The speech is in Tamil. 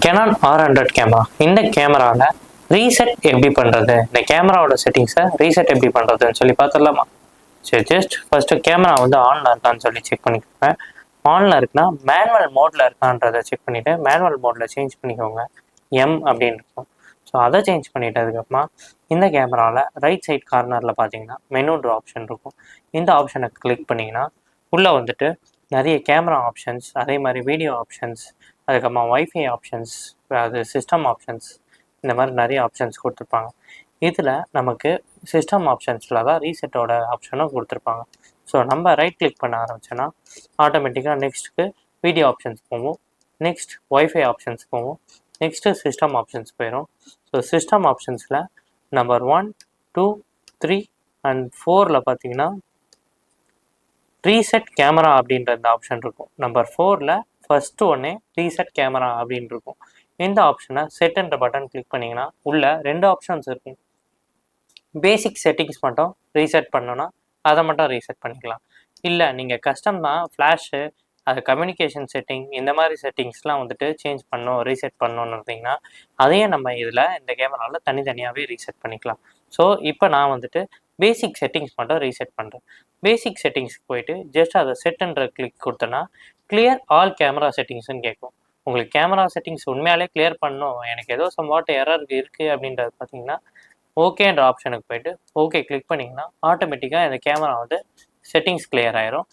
Canon R100 camera. இந்த கேமராவில் ரீசெட் எப்படி பண்ணுறது, இந்த கேமராவோட செட்டிங்ஸை ரீசெட் எப்படி பண்ணுறதுன்னு சொல்லி பார்த்துடலாமா? சரி, ஜஸ்ட் ஃபஸ்ட்டு கேமரா வந்து ஆனில் இருக்கான்னு சொல்லி செக் பண்ணிக்கோங்க. ஆனில் இருக்குன்னா மேனுவல் மோடில் இருக்கான்றதை செக் பண்ணிவிட்டு மேனுவல் மோடில் சேஞ்ச் பண்ணிக்கோங்க. எம் அப்படின்னு இருக்கும். ஸோ அதை சேஞ்ச் பண்ணிட்டதுக்கப்புறமா இந்த கேமராவில் ரைட் சைட் கார்னரில் பார்த்தீங்கன்னா மெனுன்ற ஆப்ஷன் இருக்கும். இந்த ஆப்ஷனை கிளிக் பண்ணிங்கன்னா உள்ளே வந்துட்டு நிறைய கேமரா ஆப்ஷன்ஸ், அதே மாதிரி வீடியோ ஆப்ஷன்ஸ், அதுக்கப்புறமா ஒய்ஃபை ஆப்ஷன்ஸ், அது சிஸ்டம் ஆப்ஷன்ஸ், இந்த மாதிரி நிறைய ஆப்ஷன்ஸ் கொடுத்துருப்பாங்க. இதில் நமக்கு சிஸ்டம் ஆப்ஷன்ஸில் தான் ரீசெட்டோட ஆப்ஷனும் கொடுத்துருப்பாங்க. ஸோ நம்ம ரைட் கிளிக் பண்ண ஆரம்பிச்சோன்னா ஆட்டோமேட்டிக்காக நெக்ஸ்ட்டுக்கு வீடியோ ஆப்ஷன்ஸ் போகும், நெக்ஸ்ட் ஒய்ஃபை ஆப்ஷன்ஸ் போகும், நெக்ஸ்ட்டு சிஸ்டம் ஆப்ஷன்ஸ் போயிடும். ஸோ சிஸ்டம் ஆப்ஷன்ஸில் நம்பர் 1, 2, 3 அண்ட் 4 பார்த்தீங்கன்னா ரீசெட் கேமரா அப்படின்ற இந்த ஆப்ஷன் இருக்கும். நம்பர் 4 ஃபஸ்ட்டு ஒன்னே ரீசெட் கேமரா அப்படின்னு இருக்கும். இந்த ஆப்ஷனை செட்டுன்ற பட்டன் கிளிக் பண்ணிங்கன்னா உள்ளே 2 ஆப்ஷன்ஸ் இருக்கும். பேசிக் செட்டிங்ஸ் மட்டும் ரீசெட் பண்ணோன்னா அதை மட்டும் ரீசெட் பண்ணிக்கலாம். இல்லை நீங்கள் கஸ்டமாக ஃப்ளாஷு, அது கம்யூனிகேஷன் செட்டிங், இந்த மாதிரி செட்டிங்ஸ்லாம் வந்துட்டு சேஞ்ச் பண்ணணும், ரீசெட் பண்ணணும்னு இருந்தீங்கன்னா அதையே நம்ம இதில் இந்த கேமராவில் தனித்தனியாகவே ரீசெட் பண்ணிக்கலாம். ஸோ இப்போ நான் வந்துட்டு பேசிக் செட்டிங்ஸ் மட்டும் ரீசெட் பண்ணுறேன். பேசிக் செட்டிங்ஸ்க்கு போயிட்டு ஜஸ்ட் அதை செட்டுன்ற கிளிக் கொடுத்தோன்னா கிளியர் ஆல் கேமரா செட்டிங்ஸ்ன்னு கேட்கும். உங்களுக்கு கேமரா செட்டிங்ஸ் உண்மையாலே கிளியர் பண்ணணும், எனக்கு ஏதோ சம்வாட் எரர் இருக்குது அப்படின்றது பார்த்தீங்கன்னா ஓகேன்ற ஆப்ஷனுக்கு போயிட்டு ஓகே கிளிக் பண்ணிங்கன்னா ஆட்டோமேட்டிக்காக இந்த கேமரா வந்து செட்டிங்ஸ் கிளியர் ஆயிரும்.